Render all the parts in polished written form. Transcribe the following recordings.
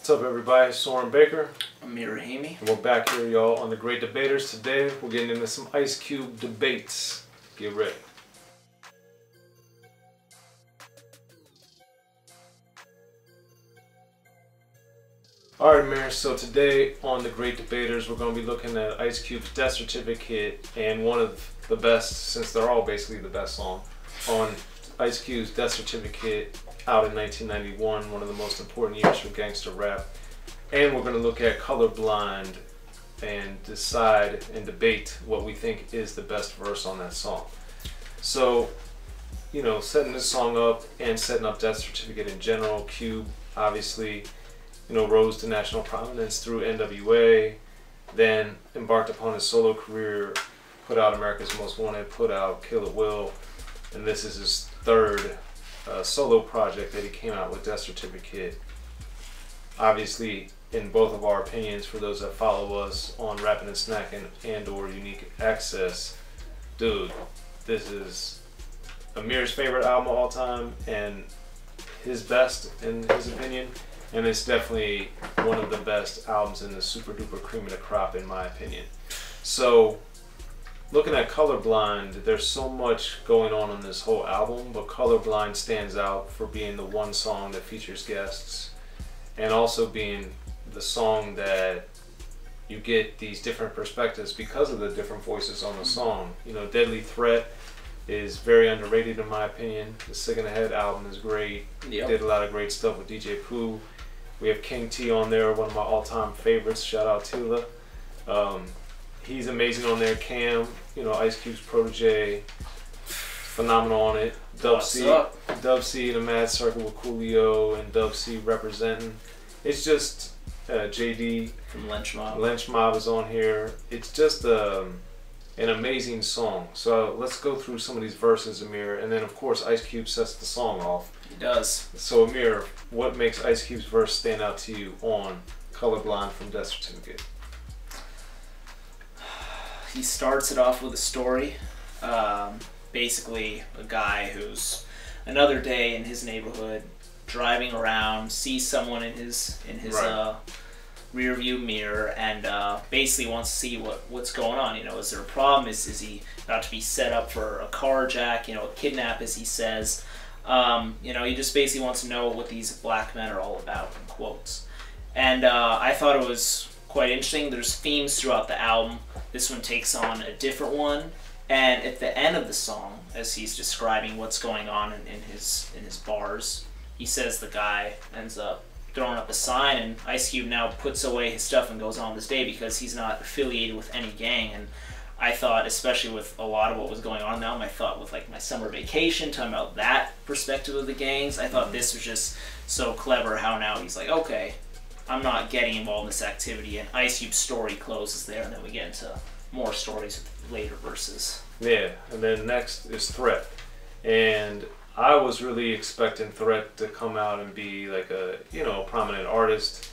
What's up, everybody? Soren Baker. Amir Rahimi. And we're back here, y'all, on The Great Debaters. Today, we're getting into some Ice Cube debates. Get ready. Alright, Amir, so today on The Great Debaters, we're going to be looking at Ice Cube's Death Certificate and one of the best, since they're all basically the best song, on Ice Cube's Death Certificate out in 1991, one of the most important years for gangster rap. And we're going to look at Colorblind and decide and debate what we think is the best verse on that song. So, you know, setting this song up and setting up Death Certificate in general, Cube obviously, you know, rose to national prominence through NWA, then embarked upon his solo career, put out America's Most Wanted, put out Kill It Will, and this is his third solo project that he came out with, Death Certificate. Obviously, in both of our opinions, for those that follow us on Rappin And Snackin and or Unique Access, dude, this is Amir's favorite album of all time and his best in his opinion, and it's definitely one of the best albums in the super duper cream of the crop in my opinion. So looking at Colorblind, there's so much going on this whole album, but Colorblind stands out for being the one song that features guests and also being the song that you get these different perspectives because of the different voices on the song. You know, Deadly Threat is very underrated in my opinion. The Sick in the Head album is great. Yep. Did a lot of great stuff with DJ Pooh. We have King T on there, one of my all-time favorites. Shout out Tila. He's amazing on there. Cam, you know, Ice Cube's protege, phenomenal on it. Dub C in the Mad Circle with Coolio and Dub C representing. It's just JD from Lynch Mob. Lynch Mob is on here. It's just an amazing song. So let's go through some of these verses, Amir, and then of course Ice Cube sets the song off. He does. So Amir, what makes Ice Cube's verse stand out to you on Colorblind from Death Certificate? He starts it off with a story. Basically, a guy who's another day in his neighborhood, driving around, sees someone in his right. Rear view mirror, and basically wants to see what's going on. You know, is there a problem? Is he about to be set up for a carjack? You know, a kidnap, as he says. You know, he just basically wants to know what these black men are all about, in quotes. And I thought it was quite interesting. There's themes throughout the album. This one takes on a different one. And at the end of the song, as he's describing what's going on in his bars, he says the guy ends up throwing up a sign, and Ice Cube now puts away his stuff and goes on this day because he's not affiliated with any gang. And I thought, especially with a lot of what was going on now, I thought with like my summer vacation, talking about that perspective of the gangs, I thought this was just so clever how now he's like, okay, I'm not getting involved in this activity, and Ice Cube's story closes there, and then we get into more stories with later verses. Yeah, and then next is Threat. And I was really expecting Threat to come out and be like a, you know, prominent artist.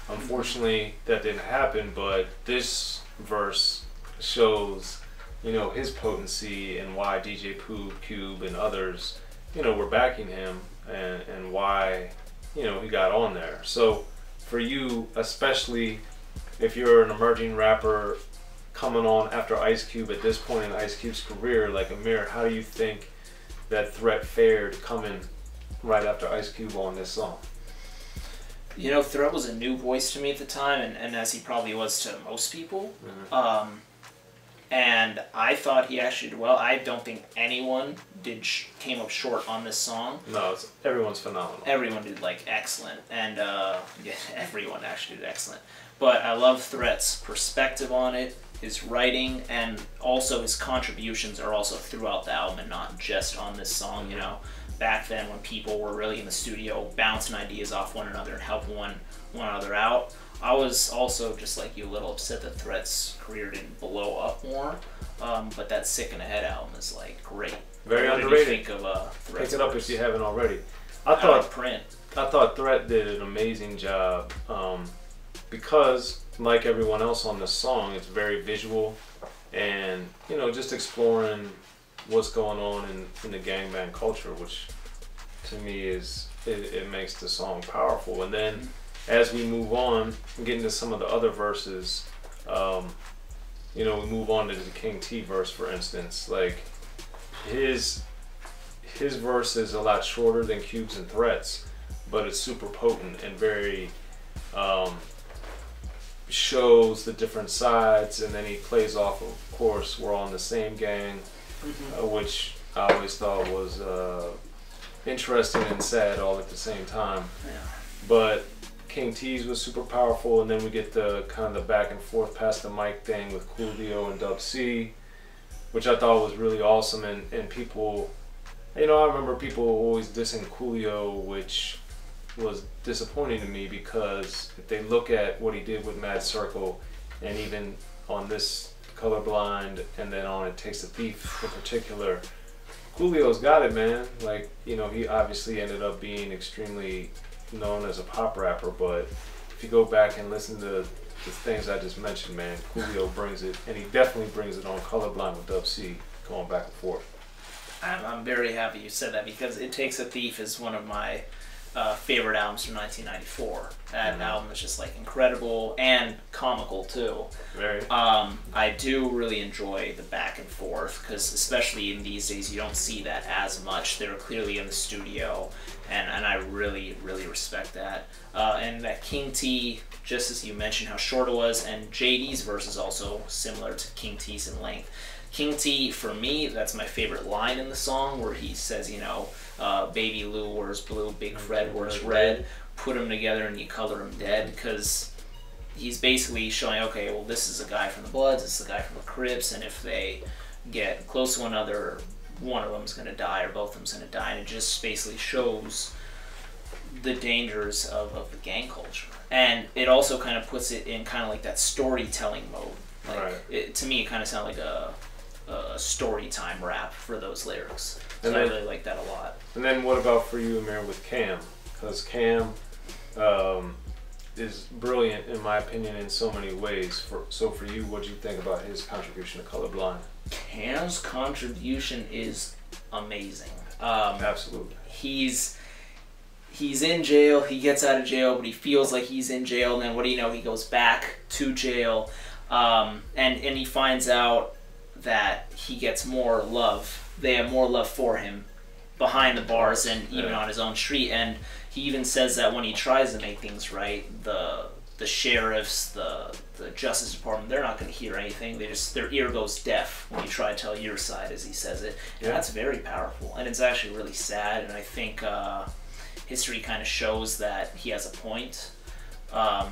Unfortunately, that didn't happen, but this verse shows, you know, his potency and why DJ Pooh, Cube, and others, you know, were backing him and why, you know, he got on there. So for you, especially if you're an emerging rapper coming on after Ice Cube at this point in Ice Cube's career, like Amir, how do you think that Threat fared coming right after Ice Cube on this song? You know, Threat was a new voice to me at the time, and as he probably was to most people. Mm-hmm. And I thought he actually did well. I don't think anyone came up short on this song. No, everyone's phenomenal. Everyone did like excellent, and yeah, everyone actually did excellent. But I love Threat's perspective on it, his writing, and also his contributions are also throughout the album and not just on this song. You know, back then when people were really in the studio bouncing ideas off one another and helping one another out, I was also, just like you, a little upset that Threat's career didn't blow up more. But that Sick in the Head album is like great. Very what underrated. Did you think of Threat's Pick it up verse? if you haven't already. I thought Threat did an amazing job because, like everyone else on this song, it's very visual and, you know, just exploring what's going on in the gangbang culture, which to me is it makes the song powerful. And then as we move on and get into some of the other verses, you know, we move on to the King T verse, for instance. Like his verse is a lot shorter than Cube's and Threats, but it's super potent and very shows the different sides, and then he plays off of course we're on the same gang, which I always thought was interesting and sad all at the same time. Yeah. But King T's was super powerful, and then we get the kind of the back and forth past the mic thing with Coolio and Dub C, which I thought was really awesome. And people, you know, I remember people always dissing Coolio, which was disappointing to me, because if they look at what he did with Mad Circle, and even on this Colorblind, and then on It Takes a Thief in particular, Coolio's got it, man. Like, you know, he obviously ended up being extremely known as a pop rapper, but if you go back and listen to the things I just mentioned, man, Coolio brings it, and he definitely brings it on Colorblind with Dub C, going back and forth. I'm very happy you said that, because It Takes a Thief is one of my favorite albums from 1994. That album is just like incredible and comical too. Very. I do really enjoy the back and forth, because especially in these days you don't see that as much. They're clearly in the studio, and I really respect that. And that King T, just as you mentioned how short it was, and JD's verse is also similar to King T's in length. King T, for me, that's my favorite line in the song, where he says, you know, Baby Lou wears blue, Big Fred wears red, put them together and you color them dead, because he's basically showing, okay, well, this is a guy from the Bloods, this is a guy from the Crips, and if they get close to one another, one of them's going to die, or both of them's going to die, and it just basically shows the dangers of the gang culture. And it also kind of puts it in kind of like that storytelling mode. Like, to me, it kind of sounded like a story time rap for those lyrics. So I really like that a lot. And then what about for you, Amir, with Cam? Because Cam is brilliant, in my opinion, in so many ways. So for you, what do you think about his contribution to Colorblind? Cam's contribution is amazing. Absolutely. He's in jail, he gets out of jail, but he feels like he's in jail, and then what do you know, he goes back to jail, and he finds out that he gets more love. They have more love for him behind the bars and even on his own street. And he even says that when he tries to make things right, the sheriffs, the Justice Department, they're not going to hear anything. Their ear goes deaf when you try to tell your side, as he says it. And that's very powerful. And it's actually really sad. And I think history kind of shows that he has a point. I'd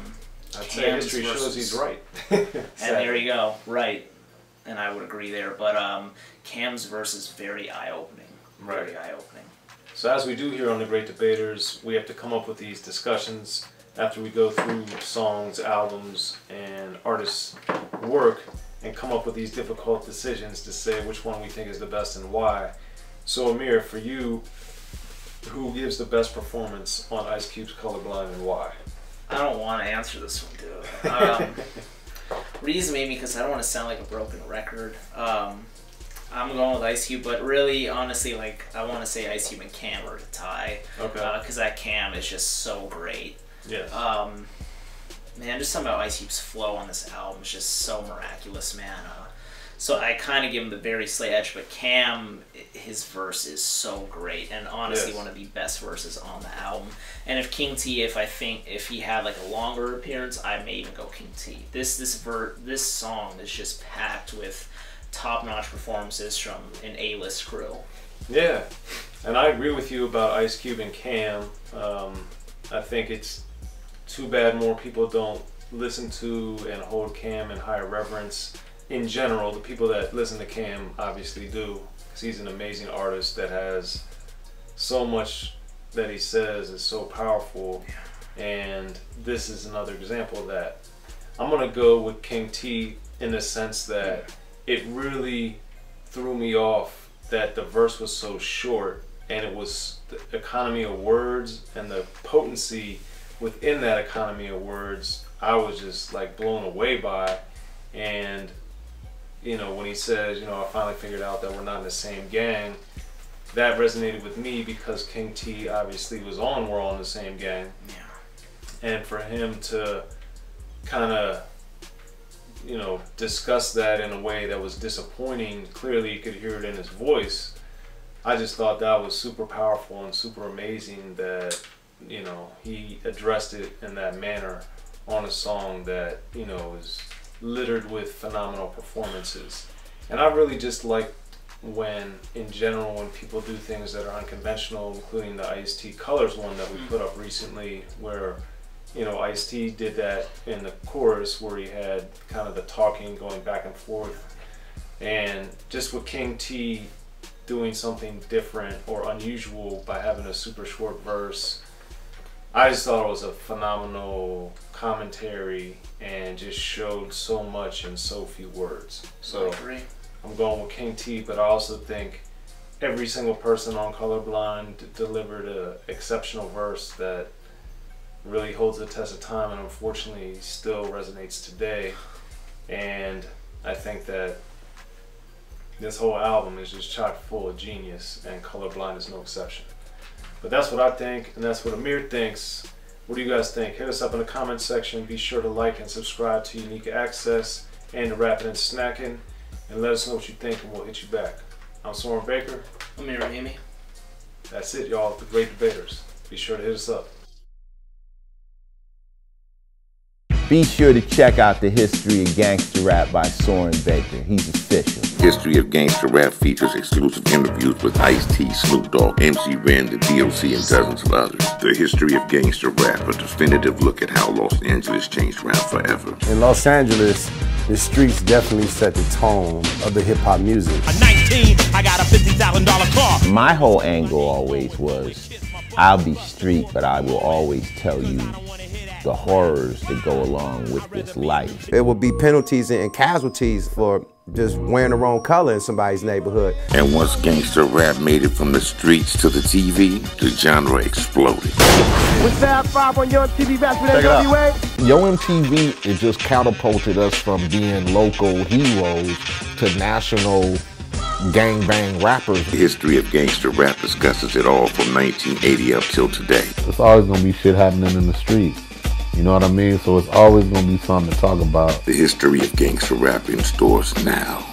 say history shows he's right. And there you go, right. And I would agree there, but Cam's verse is very eye-opening. Very eye-opening. So as we do here on The Great Debaters, we have to come up with these discussions after we go through songs, albums, and artists' work, and come up with these difficult decisions to say which one we think is the best and why. So Amir, for you, who gives the best performance on Ice Cube's Colorblind and why? I don't want to answer this one, dude. Reason maybe because I don't want to sound like a broken record. I'm going with Ice Cube, but really, honestly, like, I want to say Ice Cube and Cam are a tie. Okay. Because that Cam is just so great. Yes. Man, just something about Ice Cube's flow on this album is just so miraculous, man. So I kind of give him the very slight edge, but Cam, his verse is so great, and honestly one of the best verses on the album. And if King T, if he had like a longer appearance, I may even go King T. This song is just packed with top-notch performances from an A-list crew. Yeah, and I agree with you about Ice Cube and Cam. I think it's too bad more people don't listen to and hold Cam in higher reverence. In general, the people that listen to Cam obviously do, because he's an amazing artist that has so much that he says is so powerful, and this is another example of that. I'm gonna go with King T in the sense that it really threw me off that the verse was so short, and it was the economy of words and the potency within that economy of words I was just like blown away by. And you know, when he says, you know, I finally figured out that we're not in the same gang, that resonated with me because King T obviously was on We're All in the Same Gang. Yeah. And for him to kind of, you know, discuss that in a way that was disappointing, clearly you could hear it in his voice. I just thought that was super powerful and super amazing that, you know, he addressed it in that manner on a song that, you know, is littered with phenomenal performances. And I really just like when, in general, when people do things that are unconventional, including the Ice-T Colors one that we put up recently, where, you know, Ice-T did that in the chorus where he had kind of the talking going back and forth. And just with King T doing something different or unusual by having a super short verse, I just thought it was a phenomenal commentary and just showed so much in so few words. So I'm going with King T, but I also think every single person on Colorblind delivered an exceptional verse that really holds the test of time and unfortunately still resonates today. And I think that this whole album is just chock full of genius, and Colorblind is no exception. But that's what I think, and that's what Amir thinks. What do you guys think? Hit us up in the comment section. Be sure to like and subscribe to Unique Access and to Rappin' And Snackin', and let us know what you think, and we'll hit you back. I'm Soren Baker. Amir Rahimi. That's it, y'all. The Great Debaters. Be sure to hit us up. Be sure to check out the History of Gangster Rap by Soren Baker. He's official. History of Gangster Rap features exclusive interviews with Ice-T, Snoop Dogg, MC Ren, the DOC, and dozens of others. The History of Gangster Rap, a definitive look at how Los Angeles changed rap forever. In Los Angeles, the streets definitely set the tone of the hip-hop music. At 19, I got a $50,000 car. My whole angle always was, I'll be street, but I will always tell you the horrors that go along with this life. There will be penalties and casualties for just wearing the wrong color in somebody's neighborhood. And once gangster rap made it from the streets to the TV, the genre exploded. With Fab 5 on Yo MTV Raps with NWA. Yo MTV, it just catapulted us from being local heroes to national gangbang rappers. The History of Gangster Rap discusses it all from 1980 up till today. It's always gonna be shit happening in the streets. You know what I mean? So it's always gonna be something to talk about. The History of Gangster Rap in stores now.